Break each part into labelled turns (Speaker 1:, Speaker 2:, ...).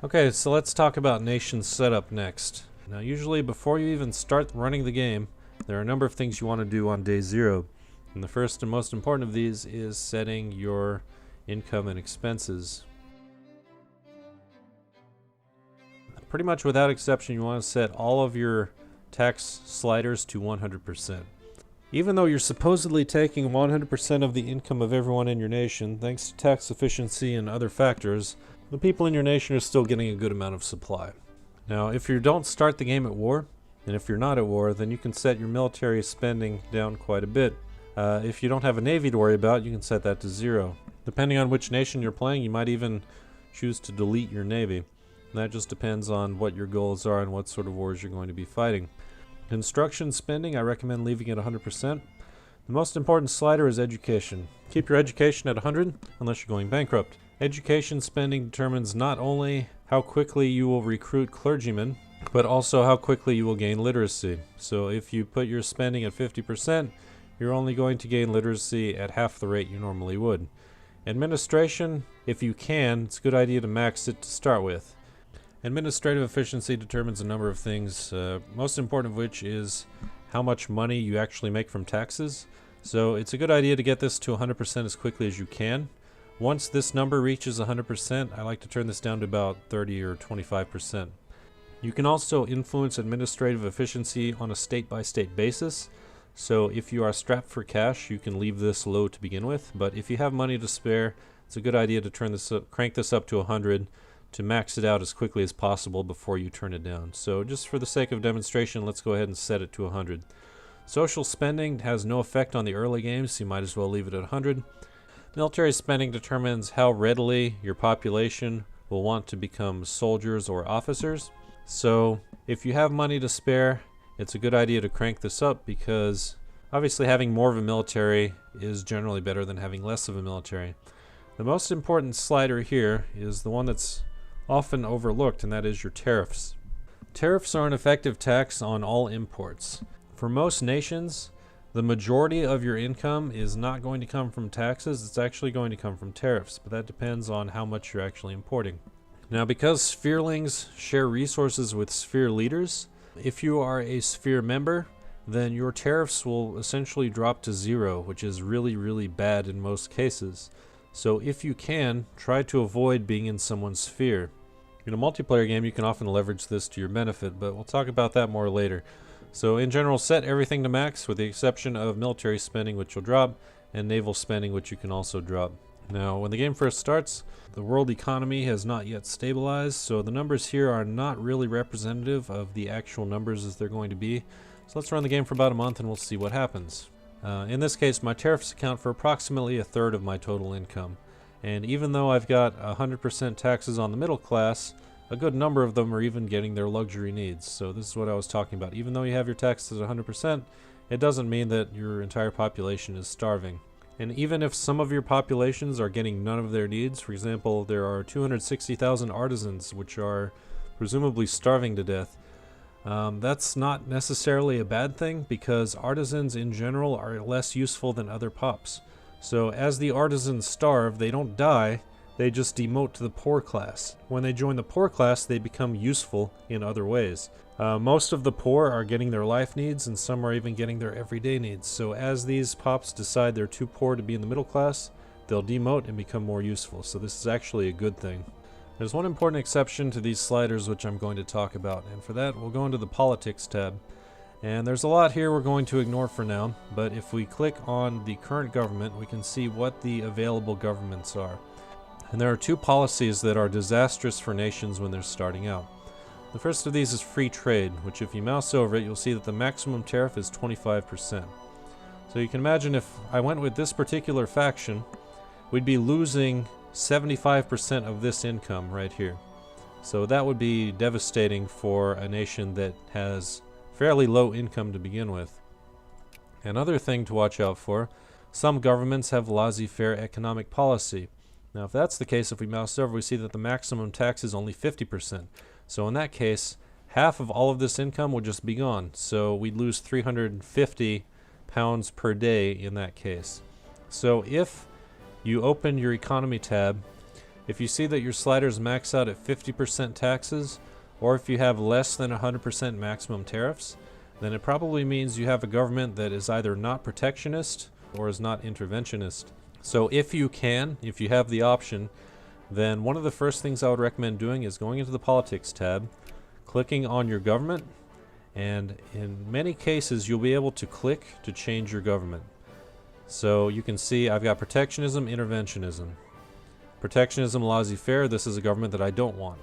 Speaker 1: Okay, so let's talk about nation setup next. Now, usually before you even start running the game, there are a number of things you want to do on day zero. And the first and most important of these is setting your income and expenses. Pretty much without exception, you want to set all of your tax sliders to 100%. Even though you're supposedly taking 100% of the income of everyone in your nation, thanks to tax efficiency and other factors, the people in your nation are still getting a good amount of supply. Now, if you don't start the game at war, and if you're not at war, then you can set your military spending down quite a bit. If you don't have a navy to worry about, you can set that to 0. Depending on which nation you're playing, you might even choose to delete your navy. And that just depends on what your goals are and what sort of wars you're going to be fighting. Construction spending, I recommend leaving it 100%. The most important slider is education. Keep your education at 100 unless you're going bankrupt. Education spending determines not only how quickly you will recruit clergymen, but also how quickly you will gain literacy. So if you put your spending at 50%, you're only going to gain literacy at half the rate you normally would. Administration, if you can, it's a good idea to max it to start with. Administrative efficiency determines a number of things, most important of which is how much money you actually make from taxes. So it's a good idea to get this to 100% as quickly as you can. Once this number reaches 100%, I like to turn this down to about 30 or 25%. You can also influence administrative efficiency on a state-by-state basis. So if you are strapped for cash, you can leave this low to begin with. But if you have money to spare, it's a good idea to crank this up to 100 to max it out as quickly as possible before you turn it down. So just for the sake of demonstration, let's go ahead and set it to 100. Social spending has no effect on the early games, so you might as well leave it at 100. Military spending determines how readily your population will want to become soldiers or officers. So if you have money to spare, it's a good idea to crank this up because obviously having more of a military is generally better than having less of a military. The most important slider here is the one that's often overlooked, and that is your tariffs. Tariffs are an effective tax on all imports. For most nations, the majority of your income is not going to come from taxes, it's actually going to come from tariffs, but that depends on how much you're actually importing. Now, because spherelings share resources with sphere leaders, if you are a sphere member, then your tariffs will essentially drop to 0, which is really, really bad in most cases. So if you can, try to avoid being in someone's sphere. In a multiplayer game, you can often leverage this to your benefit, but we'll talk about that more later. So in general, set everything to max with the exception of military spending, which will drop, and naval spending, which you can also drop. Now, when the game first starts, the world economy has not yet stabilized, so the numbers here are not really representative of the actual numbers as they're going to be. So let's run the game for about a month and we'll see what happens. In this case, my tariffs account for approximately a third of my total income. And even though I've got 100% taxes on the middle class, a good number of them are even getting their luxury needs. So this is what I was talking about. Even though you have your taxes at 100%, it doesn't mean that your entire population is starving. And even if some of your populations are getting none of their needs, for example, there are 260,000 artisans which are presumably starving to death, that's not necessarily a bad thing because artisans in general are less useful than other pops. So as the artisans starve, they don't die, they just demote to the poor class. When they join the poor class, they become useful in other ways. Most of the poor are getting their life needs, and some are even getting their everyday needs. So as these pops decide they're too poor to be in the middle class, they'll demote and become more useful. So this is actually a good thing. There's one important exception to these sliders which I'm going to talk about, and for that we'll go into the Politics tab. And there's a lot here we're going to ignore for now, but if we click on the current government, we can see what the available governments are. And there are two policies that are disastrous for nations when they're starting out. The first of these is free trade, which if you mouse over it, you'll see that the maximum tariff is 25%. So you can imagine if I went with this particular faction, we'd be losing 75% of this income right here. So that would be devastating for a nation that has fairly low income to begin with. Another thing to watch out for, some governments have laissez-faire economic policy. Now if that's the case, if we mouse over, we see that the maximum tax is only 50%. So in that case, half of all of this income would just be gone. So we'd lose 350 pounds per day in that case. So if you open your economy tab If you see that your sliders max out at 50% taxes, or if you have less than 100% maximum tariffs, then it probably means you have a government that is either not protectionist or is not interventionist. So if you have the option, then one of the first things I would recommend doing is going into the Politics tab, clicking on your government, and in many cases you'll be able to click to change your government. So you can see I've got protectionism, interventionism. Protectionism, laissez-faire, this is a government that I don't want.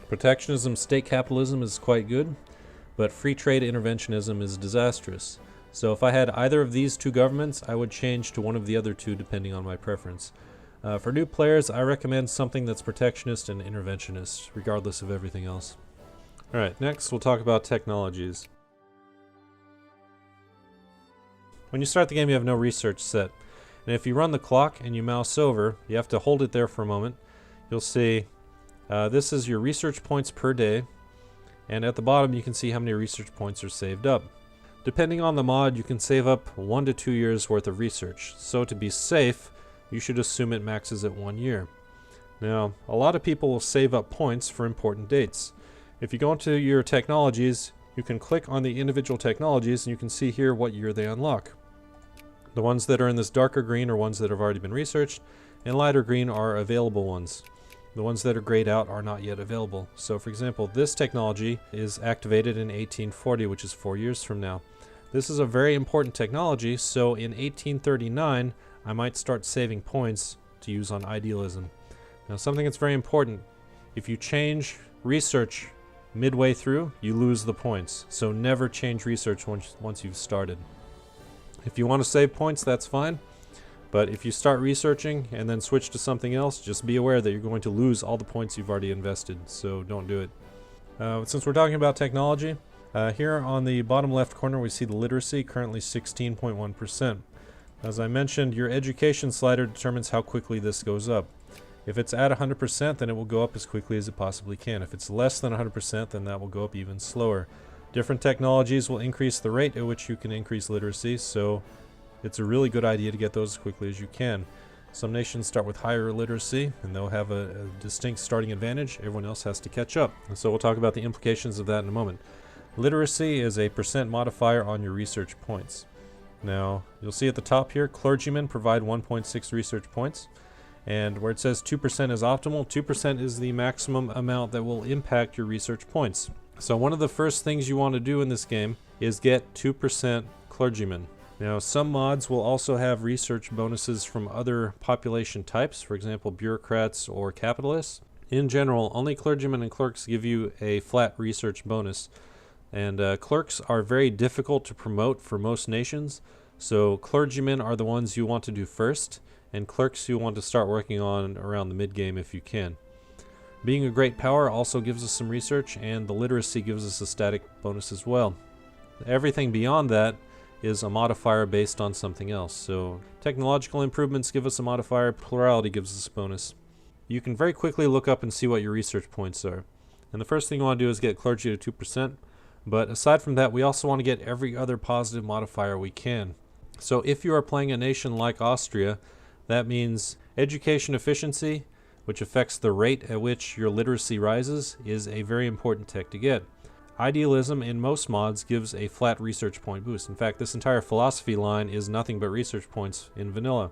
Speaker 1: Protectionism, state capitalism is quite good, but free trade interventionism is disastrous. So if I had either of these two governments, I would change to one of the other two depending on my preference. For new players, I recommend something that's protectionist and interventionist, regardless of everything else. Alright, next we'll talk about technologies. When you start the game, you have no research set. And if you run the clock and you mouse over, you have to hold it there for a moment. You'll see this is your research points per day. And at the bottom, you can see how many research points are saved up. Depending on the mod, you can save up 1 to 2 years worth of research. So to be safe, you should assume it maxes at 1 year. Now, a lot of people will save up points for important dates. If you go into your technologies, you can click on the individual technologies and you can see here what year they unlock. The ones that are in this darker green are ones that have already been researched, and lighter green are available ones. The ones that are grayed out are not yet available. So for example, this technology is activated in 1840, which is 4 years from now. This is a very important technology, so in 1839, I might start saving points to use on idealism. Now something that's very important, if you change research midway through, you lose the points. So never change research once you've started. If you want to save points, that's fine. But if you start researching and then switch to something else, just be aware that you're going to lose all the points you've already invested. So don't do it. Since we're talking about technology, here on the bottom left corner we see the literacy, currently 16.1%. As I mentioned, your education slider determines how quickly this goes up. If it's at 100%, then it will go up as quickly as it possibly can. If it's less than 100%, then that will go up even slower. Different technologies will increase the rate at which you can increase literacy, so it's a really good idea to get those as quickly as you can. Some nations start with higher literacy, and they'll have a distinct starting advantage. Everyone else has to catch up. And so we'll talk about the implications of that in a moment. Literacy is a % modifier on your research points. Now, you'll see at the top here, clergymen provide 1.6 research points. And where it says 2% is optimal, 2% is the maximum amount that will impact your research points. So one of the first things you want to do in this game is get 2% clergymen. Now some mods will also have research bonuses from other population types, for example bureaucrats or capitalists. In general, only clergymen and clerks give you a flat research bonus. And clerks are very difficult to promote for most nations, so clergymen are the ones you want to do first, and clerks you want to start working on around the mid-game if you can. Being a great power also gives us some research, and the literacy gives us a static bonus as well. Everything beyond that is a modifier based on something else. So technological improvements give us a modifier, plurality gives us a bonus. You can very quickly look up and see what your research points are. And the first thing you want to do is get clergy to 2%, but aside from that, we also want to get every other positive modifier we can. So if you are playing a nation like Austria, that means education efficiency, which affects the rate at which your literacy rises, is a very important tech to get. Idealism in most mods gives a flat research point boost. In fact, this entire philosophy line is nothing but research points in vanilla.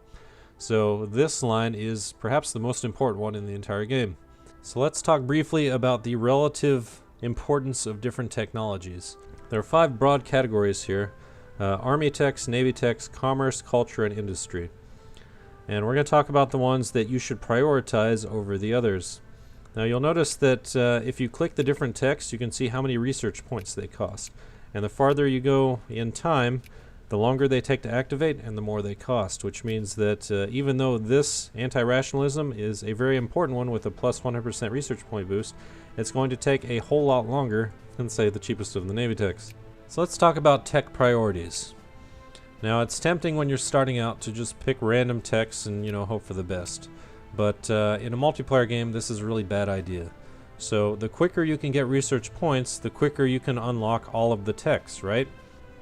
Speaker 1: So this line is perhaps the most important one in the entire game. So let's talk briefly about the relative importance of different technologies. There are 5 broad categories here: Army techs, Navy techs, commerce, culture, and industry. And we're going to talk about the ones that you should prioritize over the others. Now you'll notice that if you click the different texts, you can see how many research points they cost. And the farther you go in time, the longer they take to activate and the more they cost, which means that even though this anti-rationalism is a very important one with a plus 100% research point boost, it's going to take a whole lot longer than, say, the cheapest of the Navy techs. So let's talk about tech priorities. Now it's tempting when you're starting out to just pick random techs and hope for the best. But in a multiplayer game, this is a really bad idea. So the quicker you can get research points, the quicker you can unlock all of the techs, right?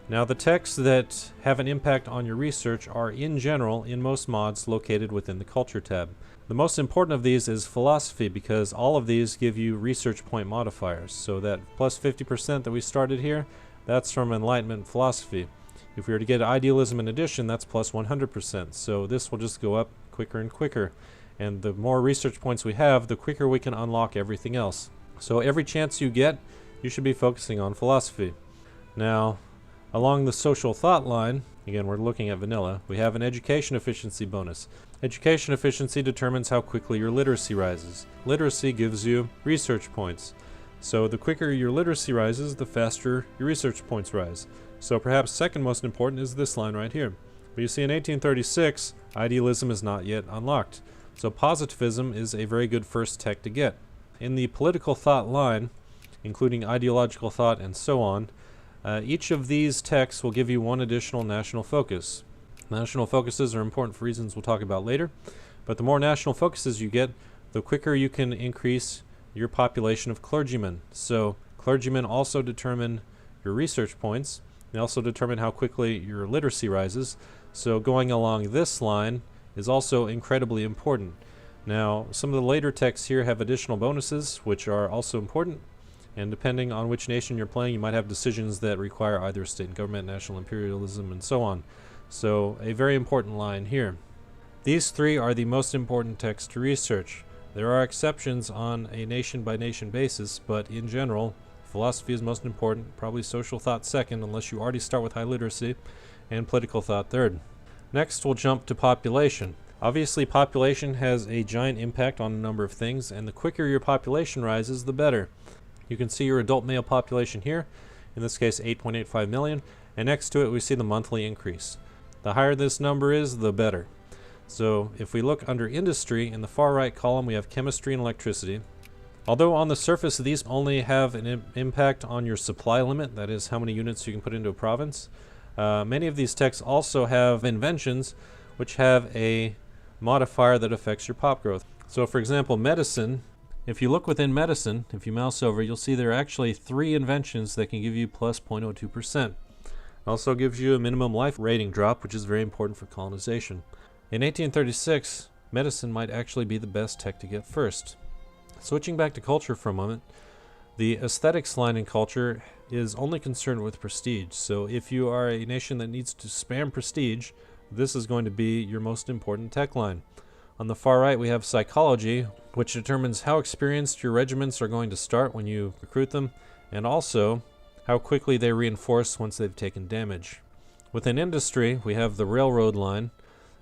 Speaker 1: Now the techs that have an impact on your research are in general, in most mods, located within the culture tab. The most important of these is philosophy, because all of these give you research point modifiers. So that plus 50% that we started here, that's from Enlightenment philosophy. If we were to get idealism in addition, that's plus 100%. So this will just go up quicker and quicker. And the more research points we have, the quicker we can unlock everything else. So every chance you get, you should be focusing on philosophy. Now, along the social thought line, again, we're looking at vanilla, we have an education efficiency bonus. Education efficiency determines how quickly your literacy rises. Literacy gives you research points. So the quicker your literacy rises, the faster your research points rise. So perhaps second most important is this line right here. But you see in 1836, idealism is not yet unlocked. So positivism is a very good first tech to get. In the political thought line, including ideological thought and so on, each of these techs will give you one additional national focus. National focuses are important for reasons we'll talk about later, but the more national focuses you get, the quicker you can increase your population of clergymen. So clergymen also determine your research points. They also determine how quickly your literacy rises. So going along this line is also incredibly important. Now, some of the later texts here have additional bonuses, which are also important. And depending on which nation you're playing, you might have decisions that require either state government, national imperialism, and so on. So a very important line here. These three are the most important texts to research. There are exceptions on a nation-by-nation basis, but in general, philosophy is most important, probably social thought second, unless you already start with high literacy, and political thought third. Next, we'll jump to population. Obviously, population has a giant impact on a number of things, and the quicker your population rises, the better. You can see your adult male population here, in this case 8.85 million, and next to it we see the monthly increase. The higher this number is, the better. So if we look under industry, in the far right column we have chemistry and electricity. Although on the surface these only have an impact on your supply limit, that is how many units you can put into a province, many of these techs also have inventions which have a modifier that affects your pop growth. So for example, medicine, if you look within medicine, if you mouse over, you'll see there are actually 3 inventions that can give you plus 0.02%. It also gives you a minimum life rating drop, which is very important for colonization. In 1836, medicine might actually be the best tech to get first. Switching back to culture for a moment, the aesthetics line in culture is only concerned with prestige. So if you are a nation that needs to spam prestige, this is going to be your most important tech line. On the far right, we have psychology, which determines how experienced your regiments are going to start when you recruit them, and also how quickly they reinforce once they've taken damage. Within industry, we have the railroad line.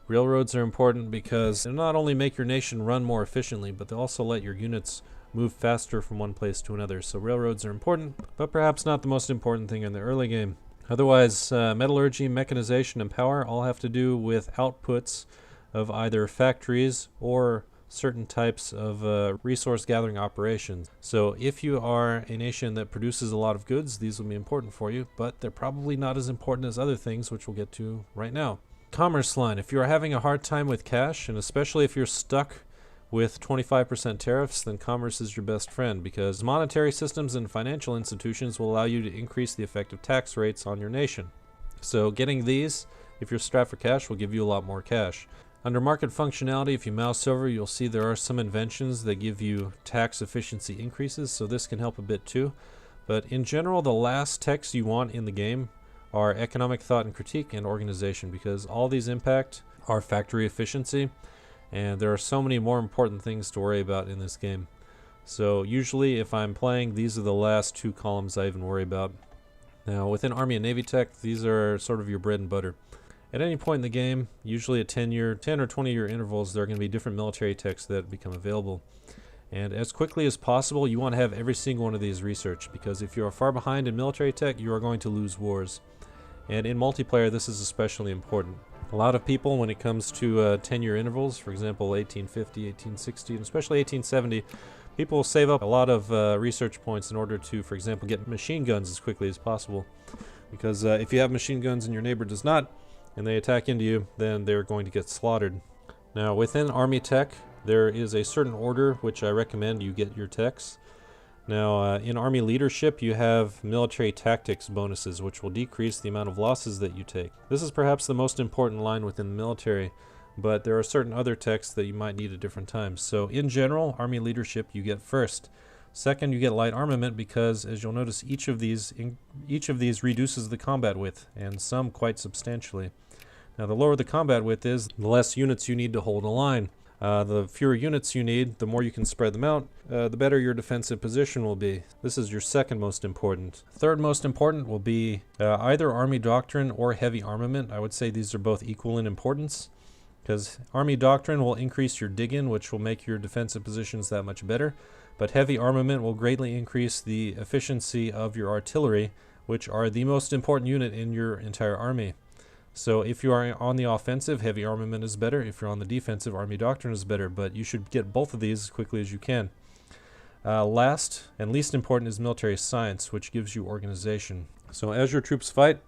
Speaker 1: Railroads are important because they not only make your nation run more efficiently, but they also let your units move faster from one place to another. So railroads are important, but perhaps not the most important thing in the early game. Otherwise, metallurgy, mechanization, and power all have to do with outputs of either factories or certain types of resource gathering operations. So if you are a nation that produces a lot of goods, these will be important for you, but they're probably not as important as other things, which we'll get to right now. Commerce line. If you are having a hard time with cash, and especially if you're stuck with 25% tariffs, then commerce is your best friend, because monetary systems and financial institutions will allow you to increase the effective tax rates on your nation. So getting these, if you're strapped for cash, will give you a lot more cash. Under market functionality, if you mouse over, you'll see there are some inventions that give you tax efficiency increases, so this can help a bit too. But in general, the last techs you want in the game are economic thought and critique and organization, because all these impact our factory efficiency, and there are so many more important things to worry about in this game. So usually if I'm playing, these are the last 2 columns I even worry about. Now within Army and Navy tech, these are sort of your bread and butter. At any point in the game, usually at 10 or 20 year intervals, there are going to be different military techs that become available. And as quickly as possible, you want to have every single one of these researched, because if you are far behind in military tech, you are going to lose wars. And in multiplayer, this is especially important. A lot of people, when it comes to 10-year intervals, for example, 1850, 1860, and especially 1870, people will save up a lot of research points in order to, for example, get machine guns as quickly as possible. Because if you have machine guns and your neighbor does not, and they attack into you, then they're going to get slaughtered. Now, within Army Tech, there is a certain order which I recommend you get your techs. Now, in Army Leadership, you have military tactics bonuses, which will decrease the amount of losses that you take. This is perhaps the most important line within the military, but there are certain other techs that you might need at different times. So in general, Army leadership you get first. Second, you get light armament because, as you'll notice, each of these reduces the combat width, and some quite substantially. Now, the lower the combat width is, the less units you need to hold a line. The fewer units you need, the more you can spread them out, the better your defensive position will be. This is your second most important. Third most important will be either Army Doctrine or Heavy Armament. I would say these are both equal in importance, because Army Doctrine will increase your dig-in, which will make your defensive positions that much better. But Heavy Armament will greatly increase the efficiency of your artillery, which are the most important unit in your entire army. So if you are on the offensive, Heavy Armament is better. If you're on the defensive, Army Doctrine is better. But you should get both of these as quickly as you can. Last and least important is Military Science, which gives you organization. So as your troops fight,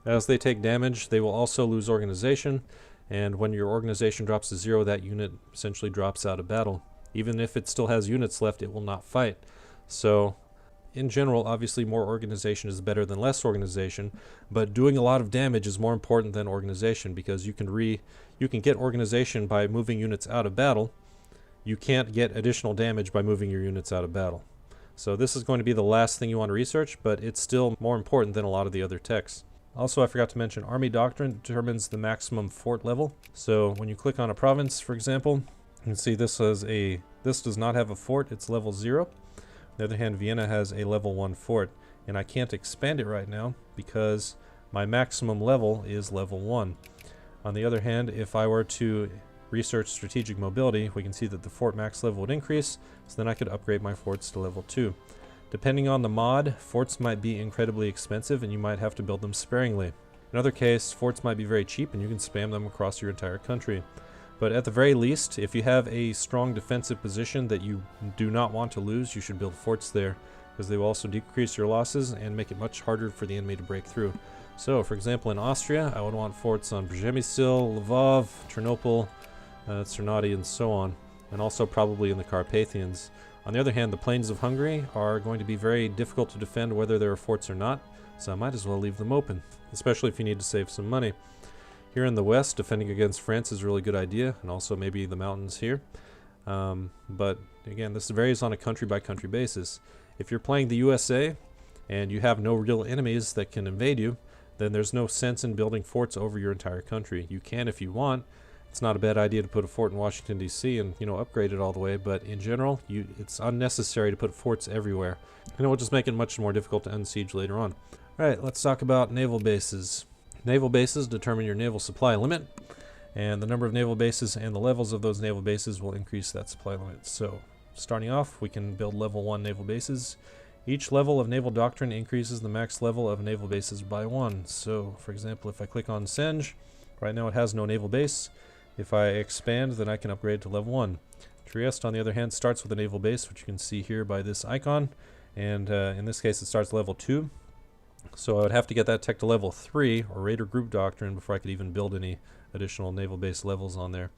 Speaker 1: as they take damage, they will also lose organization. And when your organization drops to 0, that unit essentially drops out of battle. Even if it still has units left, it will not fight. So in general, obviously more organization is better than less organization, but doing a lot of damage is more important than organization, because you can get organization by moving units out of battle. You can't get additional damage by moving your units out of battle. So this is going to be the last thing you want to research, but it's still more important than a lot of the other techs. Also, I forgot to mention, Army Doctrine determines the maximum fort level. So when you click on a province, for example, you can see this does not have a fort, it's level 0. On the other hand, Vienna has a level 1 fort, and I can't expand it right now because my maximum level is level 1. On the other hand, if I were to research strategic mobility, we can see that the fort max level would increase, so then I could upgrade my forts to level 2. Depending on the mod, forts might be incredibly expensive and you might have to build them sparingly. In other case, forts might be very cheap and you can spam them across your entire country. But at the very least, if you have a strong defensive position that you do not want to lose, you should build forts there, because they will also decrease your losses and make it much harder for the enemy to break through. So, for example, in Austria, I would want forts on Przemyśl, Lvov, Ternopil, Czernady, and so on, and also probably in the Carpathians. On the other hand, the plains of Hungary are going to be very difficult to defend whether there are forts or not, so I might as well leave them open, especially if you need to save some money. Here in the west, defending against France is a really good idea, and also maybe the mountains here. But again, this varies on a country-by-country basis. If you're playing the USA and you have no real enemies that can invade you, then there's no sense in building forts over your entire country. You can if you want. It's not a bad idea to put a fort in Washington, D.C. and, upgrade it all the way, but in general, it's unnecessary to put forts everywhere. And it will just make it much more difficult to unsiege later on. Alright, let's talk about naval bases. Naval bases determine your naval supply limit, and the number of naval bases and the levels of those naval bases will increase that supply limit. So, starting off, we can build level 1 naval bases. Each level of naval doctrine increases the max level of naval bases by 1. So, for example, if I click on Senge, right now it has no naval base. If I expand, then I can upgrade to level 1. Trieste, on the other hand, starts with a naval base, which you can see here by this icon, and in this case it starts level 2. So I would have to get that tech to level 3, or Raider Group Doctrine, before I could even build any additional naval base levels on there.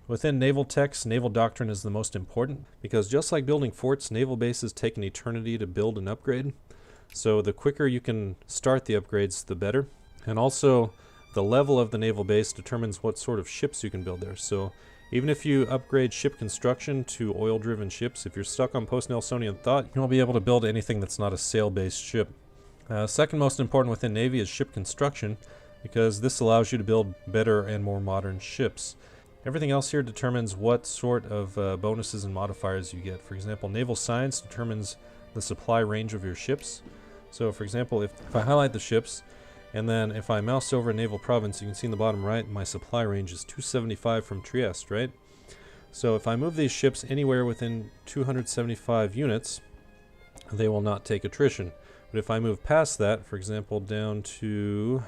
Speaker 1: Within naval techs, naval doctrine is the most important, because just like building forts, naval bases take an eternity to build and upgrade. So the quicker you can start the upgrades, the better. And also, the level of the naval base determines what sort of ships you can build there. So even if you upgrade ship construction to oil-driven ships, if you're stuck on post-Nelsonian thought, you won't be able to build anything that's not a sail-based ship. Second most important within Navy is ship construction, because this allows you to build better and more modern ships. Everything else here determines what sort of bonuses and modifiers you get. For example, naval science determines the supply range of your ships. So for example, if I highlight the ships, and then if I mouse over a naval province, you can see in the bottom right, my supply range is 275 from Trieste, right? So if I move these ships anywhere within 275 units, they will not take attrition. But if I move past that, for example, down to,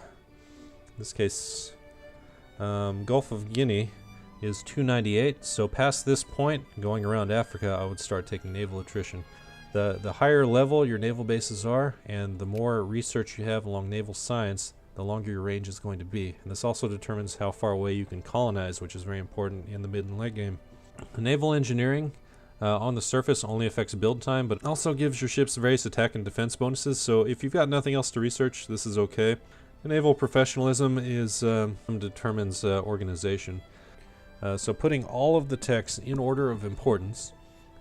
Speaker 1: in this case, Gulf of Guinea is 298. So past this point, going around Africa, I would start taking naval attrition. The higher level your naval bases are, and the more research you have along naval science, the longer your range is going to be. And this also determines how far away you can colonize, which is very important in the mid and late game. Naval engineering on the surface only affects build time, but also gives your ships various attack and defense bonuses, so if you've got nothing else to research, this is okay. Naval professionalism is determines organization. So putting all of the techs in order of importance,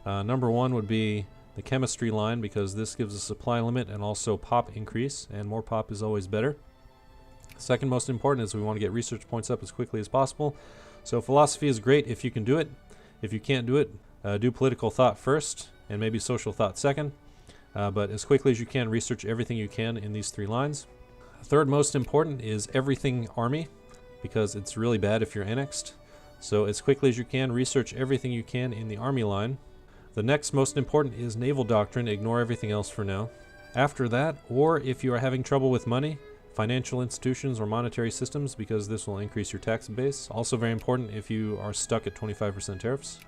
Speaker 1: number one would be the chemistry line, because this gives a supply limit and also pop increase, and more pop is always better. Second most important is we want to get research points up as quickly as possible. So philosophy is great if you can do it. If you can't do it, do political thought first and maybe social thought second. But as quickly as you can, research everything you can in these 3 lines. Third most important is everything army, because it's really bad if you're annexed. So as quickly as you can, research everything you can in the army line. The next most important is naval doctrine. Ignore everything else for now. After that, or if you are having trouble with money, financial institutions or monetary systems, because this will increase your tax base. Also very important if you are stuck at 25% tariffs.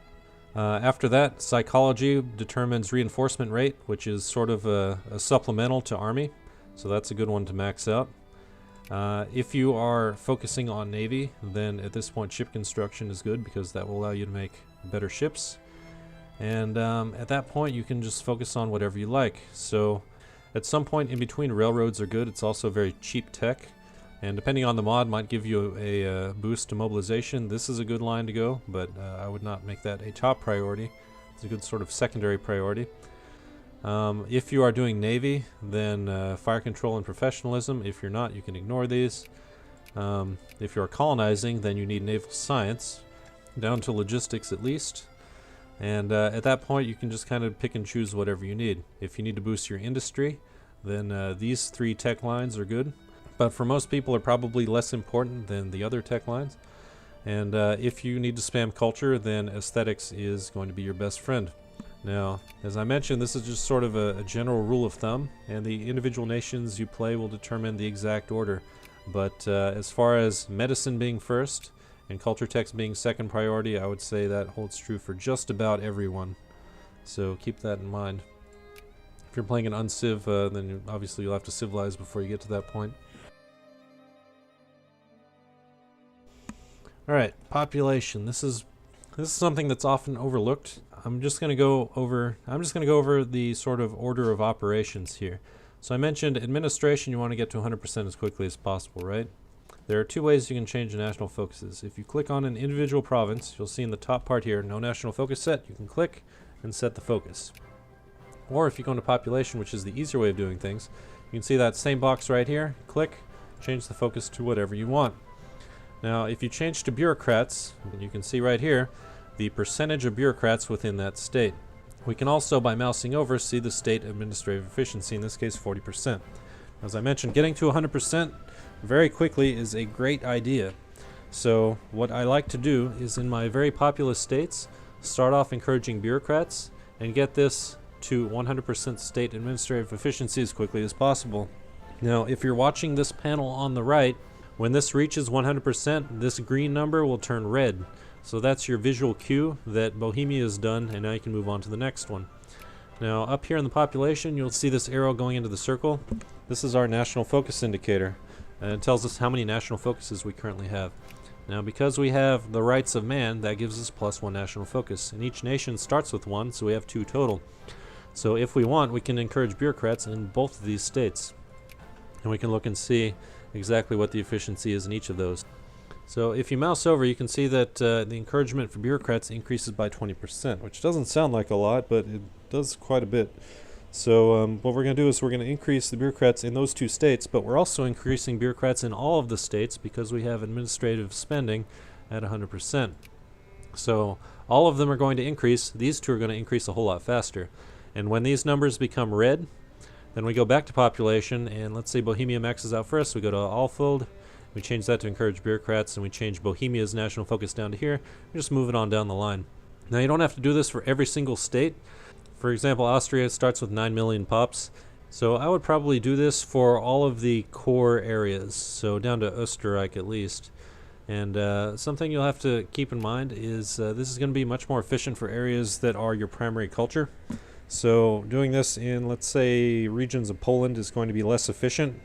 Speaker 1: After that, psychology determines reinforcement rate, which is sort of a supplemental to army. So that's a good one to max out. If you are focusing on Navy, then at this point ship construction is good, because that will allow you to make better ships. And at that point you can just focus on whatever you like. So at some point in between, railroads are good. It's also very cheap tech, and depending on the mod, might give you a boost to mobilization. This is a good line to go, but I would not make that a top priority. It's a good sort of secondary priority. If you are doing Navy, then fire control and professionalism. If you're not, you can ignore these. If you're colonizing, then you need naval science, down to logistics at least. And at that point, you can just kind of pick and choose whatever you need. If you need to boost your industry, then these 3 tech lines are good. But for most people, are probably less important than the other tech lines. And if you need to spam culture, then aesthetics is going to be your best friend. Now, as I mentioned, this is just sort of a general rule of thumb, and the individual nations you play will determine the exact order. But as far as medicine being first, and culture techs being second priority, I would say that holds true for just about everyone. So keep that in mind. If you're playing an unciv, then obviously you'll have to civilize before you get to that point. Alright, population. This is something that's often overlooked. I'm just going to go over the sort of order of operations here. So I mentioned administration, you want to get to 100% as quickly as possible, right? There are 2 ways you can change the national focuses. If you click on an individual province, you'll see in the top part here, no national focus set. You can click and set the focus. Or if you go into population, which is the easier way of doing things, you can see that same box right here. Click, change the focus to whatever you want. Now, if you change to bureaucrats, you can see right here the percentage of bureaucrats within that state. We can also, by mousing over, see the state administrative efficiency, in this case 40%. As I mentioned, getting to 100% very quickly is a great idea. So what I like to do is, in my very populous states, start off encouraging bureaucrats and get this to 100% state administrative efficiency as quickly as possible. Now, if you're watching this panel on the right, when this reaches 100%, this green number will turn red. So that's your visual cue that Bohemia is done, and now you can move on to the next one. Now, up here in the population, you'll see this arrow going into the circle. This is our national focus indicator, and it tells us how many national focuses we currently have. Now, because we have the rights of man, that gives us +1 national focus, and each nation starts with 1, so we have 2 total. So if we want, we can encourage bureaucrats in both of these states, and we can look and see exactly what the efficiency is in each of those. So if you mouse over, you can see that the encouragement for bureaucrats increases by 20%, which doesn't sound like a lot, but it does quite a bit. So what we're going to do is we're going to increase the bureaucrats in those 2 states, but we're also increasing bureaucrats in all of the states because we have administrative spending at 100%. So all of them are going to increase. These 2 are going to increase a whole lot faster. And when these numbers become red, then we go back to population, and let's say Bohemia maxes out first. We go to Alfold, we change that to encourage bureaucrats, and we change Bohemia's national focus down to here. We just move it on down the line. Now, you don't have to do this for every single state. For example, Austria starts with 9 million pops. So I would probably do this for all of the core areas, so down to Österreich at least. And something you'll have to keep in mind is this is going to be much more efficient for areas that are your primary culture. So doing this in, let's say, regions of Poland is going to be less efficient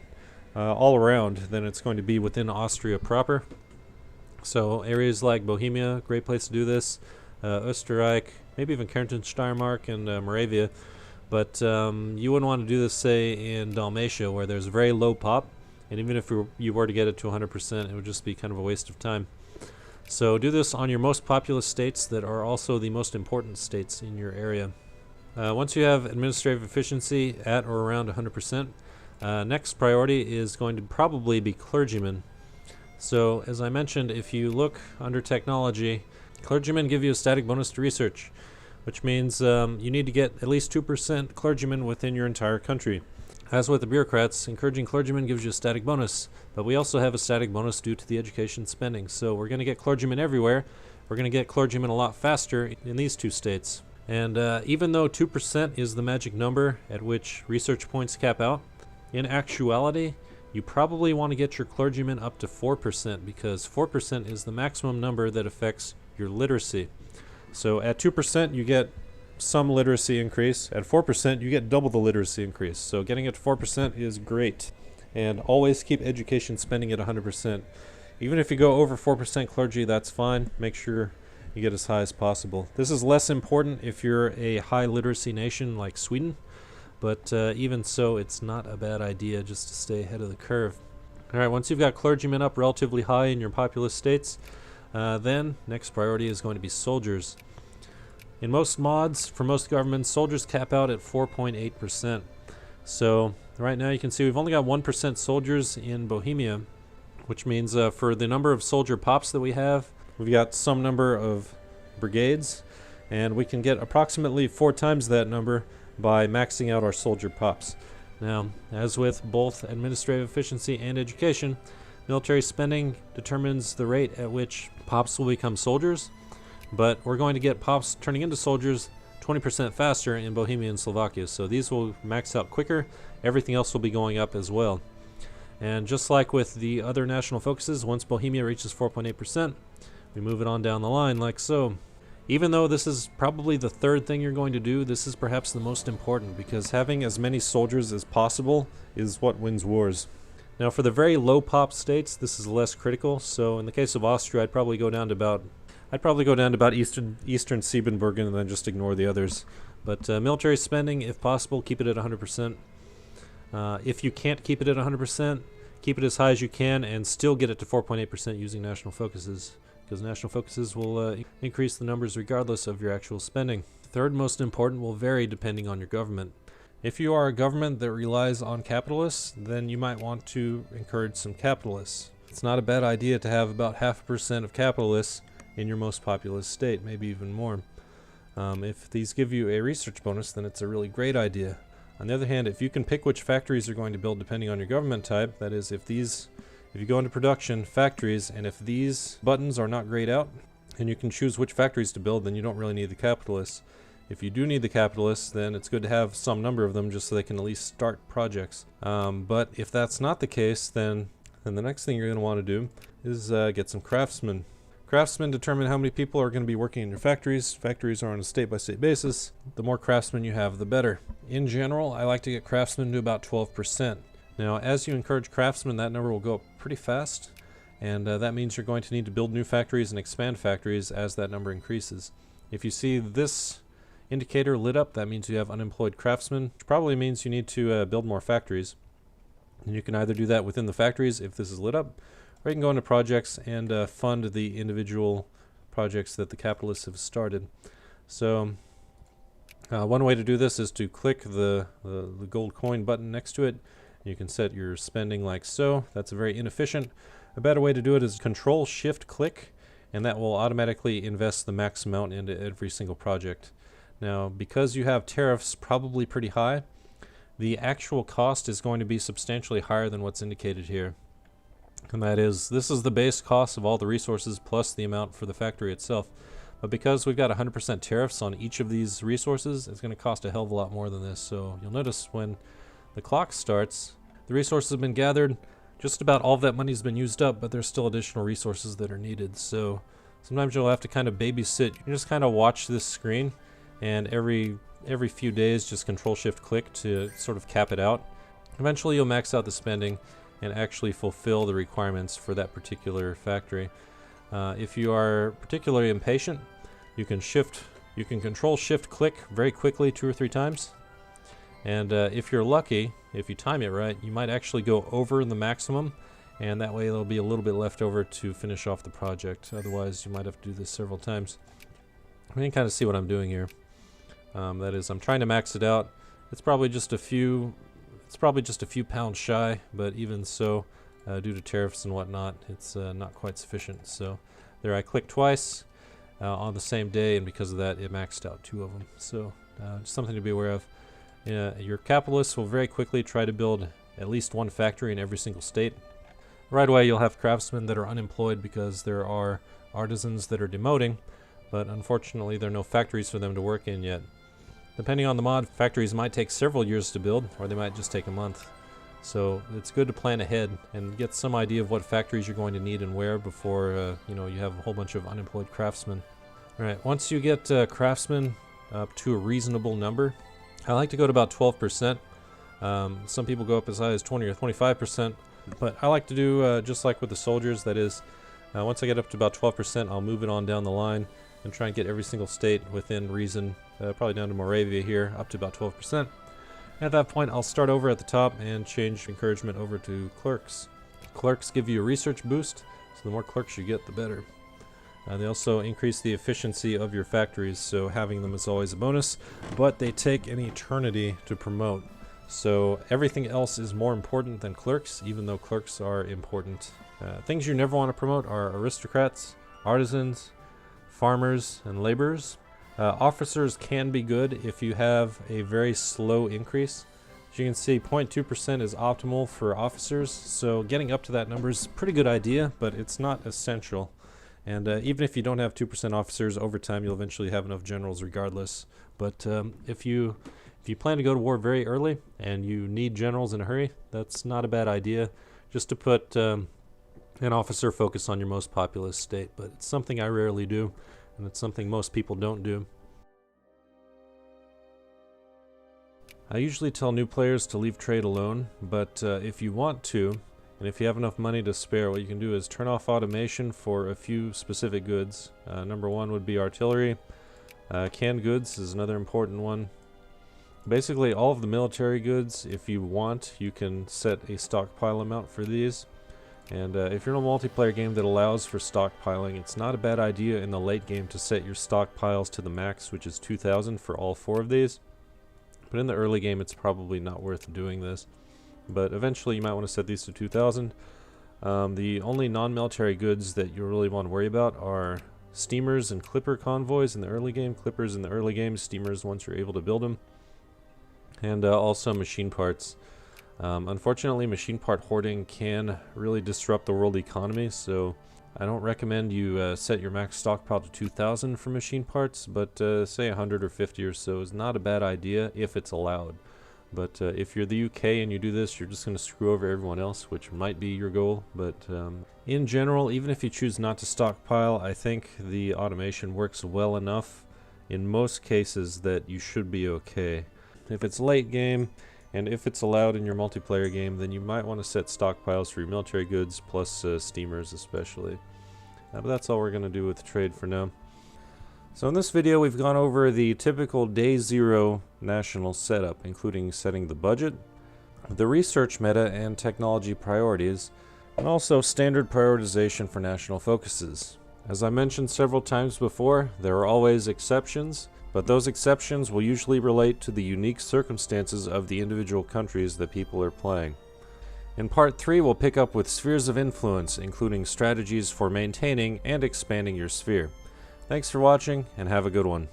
Speaker 1: all around than it's going to be within Austria proper. So areas like Bohemia, great place to do this. Österreich, maybe even Kärnten, Steiermark, and Moravia. But you wouldn't want to do this, say, in Dalmatia, where there's very low pop. And even if you were to get it to 100%, it would just be kind of a waste of time. So do this on your most populous states that are also the most important states in your area. Once you have administrative efficiency at or around 100%, next priority is going to probably be clergymen. So as I mentioned, if you look under technology, clergymen give you a static bonus to research, which means you need to get at least 2% clergymen within your entire country. As with the bureaucrats, encouraging clergymen gives you a static bonus, but we also have a static bonus due to the education spending. So we're going to get clergymen everywhere. We're going to get clergymen a lot faster in these two states. And even though 2% is the magic number at which research points cap out, in actuality, you probably want to get your clergymen up to 4% because 4% is the maximum number that affects your literacy. So at 2%, you get some literacy increase. At 4%, you get double the literacy increase. So getting it to 4% is great. And always keep education spending at 100%. Even if you go over 4% clergy, that's fine. Make sure you get as high as possible. This is less important if you're a high literacy nation like Sweden, but even so, it's not a bad idea just to stay ahead of the curve. All right, once you've got clergymen up relatively high in your populous states, then next priority is going to be soldiers. In most mods, for most governments, soldiers cap out at 4.8%. So right now you can see we've only got 1% soldiers in Bohemia, which means for the number of soldier pops that we have, we've got some number of brigades, and we can get approximately 4 times that number by maxing out our soldier pops. Now, as with both administrative efficiency and education, military spending determines the rate at which pops will become soldiers, but we're going to get pops turning into soldiers 20% faster in Bohemia and Slovakia, so these will max out quicker. Everything else will be going up as well. And just like with the other national focuses, once Bohemia reaches 4.8%, we move it on down the line like so. Even though this is probably the third thing you're going to do, this is perhaps the most important because having as many soldiers as possible is what wins wars. Now for the very low pop states, this is less critical. So in the case of Austria, I'd probably go down to about Eastern Siebenbürgen and then just ignore the others. But military spending, if possible, keep it at 100%. If you can't keep it at 100%, keep it as high as you can and still get it to 4.8% using national focuses, because national focuses will increase the numbers regardless of your actual spending. Third most important will vary depending on your government. If you are a government that relies on capitalists, then you might want to encourage some capitalists. It's not a bad idea to have about 0.5% of capitalists in your most populous state, maybe even more. If these give you a research bonus, then it's a really great idea. On the other hand, if you can pick which factories you're going to build depending on your government type, that is, if you go into production factories and if these buttons are not grayed out and you can choose which factories to build, then you don't really need the capitalists. If you do need the capitalists, then it's good to have some number of them just so they can at least start projects. But if that's not the case, then the next thing you're going to want to do is get some craftsmen. Craftsmen determine how many people are going to be working in your factories. Factories are on a state-by-state basis. The more craftsmen you have, the better. In general, I like to get craftsmen to about 12%. Now, as you encourage craftsmen, that number will go up pretty fast, and that means you're going to need to build new factories and expand factories as that number increases. If you see this indicator lit up, that means you have unemployed craftsmen, which probably means you need to build more factories. And you can either do that within the factories if this is lit up, or you can go into projects and fund the individual projects that the capitalists have started. So one way to do this is to click the gold coin button next to it. You can set your spending like so. That's very inefficient. A better way to do it is Control-Shift-Click, and that will automatically invest the max amount into every single project. Now, because you have tariffs probably pretty high, the actual cost is going to be substantially higher than what's indicated here. And that is, this is the base cost of all the resources plus the amount for the factory itself. But because we've got 100% tariffs on each of these resources, it's going to cost a hell of a lot more than this. So you'll notice when the clock starts, the resources have been gathered, just about all of that money's been used up, but there's still additional resources that are needed. So sometimes you'll have to kind of babysit. You just kind of watch this screen, and every few days just Control-Shift-Click to sort of cap it out. Eventually you'll max out the spending and actually fulfill the requirements for that particular factory. If you are particularly impatient, you can Control-Shift-Click very quickly 2 or 3 times. And if you're lucky, if you time it right, you might actually go over the maximum and that way there'll be a little bit left over to finish off the project. Otherwise, you might have to do this several times. You can kind of see what I'm doing here. That is, I'm trying to max it out. It's probably just a few pounds shy, but even so, due to tariffs and whatnot, it's not quite sufficient. So there, I clicked twice on the same day, and because of that, it maxed out 2 of them. So just something to be aware of. Your capitalists will very quickly try to build at least 1 factory in every single state. Right away, you'll have craftsmen that are unemployed because there are artisans that are demoting, but unfortunately, there are no factories for them to work in yet. Depending on the mod, factories might take several years to build, or they might just take a month. So it's good to plan ahead and get some idea of what factories you're going to need and where before you have a whole bunch of unemployed craftsmen. Alright, once you get craftsmen up to a reasonable number, I like to go to about 12%. Some people go up as high as 20 or 25%, but I like to do just like with the soldiers. That is, once I get up to about 12%, I'll move it on down the line and try and get every single state within reason, probably down to Moravia here, up to about 12%. At that point, I'll start over at the top and change encouragement over to clerks. Clerks give you a research boost, so the more clerks you get, the better. They also increase the efficiency of your factories, so having them is always a bonus, but they take an eternity to promote. So everything else is more important than clerks, even though clerks are important. Things you never want to promote are aristocrats, artisans, farmers, and laborers. Officers can be good if you have a very slow increase. As you can see, 0.2% is optimal for officers, so getting up to that number is a pretty good idea, but it's not essential. And even if you don't have 2% officers, over time you'll eventually have enough generals regardless. But if you plan to go to war very early and you need generals in a hurry, that's not a bad idea, just to put an officer focus on your most populous state. But it's something I rarely do, and it's something most people don't do. I usually tell new players to leave trade alone, but if you want to, and if you have enough money to spare, what you can do is turn off automation for a few specific goods. Number 1 would be artillery. Canned goods is another important one. Basically, all of the military goods, if you want, you can set a stockpile amount for these. And if you're in a multiplayer game that allows for stockpiling, it's not a bad idea in the late game to set your stockpiles to the max, which is 2,000 for all 4 of these. But in the early game, it's probably not worth doing this. But eventually you might want to set these to 2,000. The only non-military goods that you really want to worry about are steamers and clipper convoys in the early game. Clippers in the early game, steamers once you're able to build them. And also machine parts. Unfortunately, machine part hoarding can really disrupt the world economy, so I don't recommend you set your max stockpile to 2,000 for machine parts, but say 100 or 50 or so is not a bad idea if it's allowed. But if you're the UK and you do this, you're just going to screw over everyone else, which might be your goal. But in general, even if you choose not to stockpile, I think the automation works well enough in most cases that you should be okay. If it's late game, and if it's allowed in your multiplayer game, then you might want to set stockpiles for your military goods, plus steamers especially. But that's all we're going to do with trade for now. So in this video, we've gone over the typical day 0 national setup, including setting the budget, the research meta and technology priorities, and also standard prioritization for national focuses. As I mentioned several times before, there are always exceptions, but those exceptions will usually relate to the unique circumstances of the individual countries that people are playing. In part 3, we'll pick up with spheres of influence, including strategies for maintaining and expanding your sphere. Thanks for watching, and have a good one.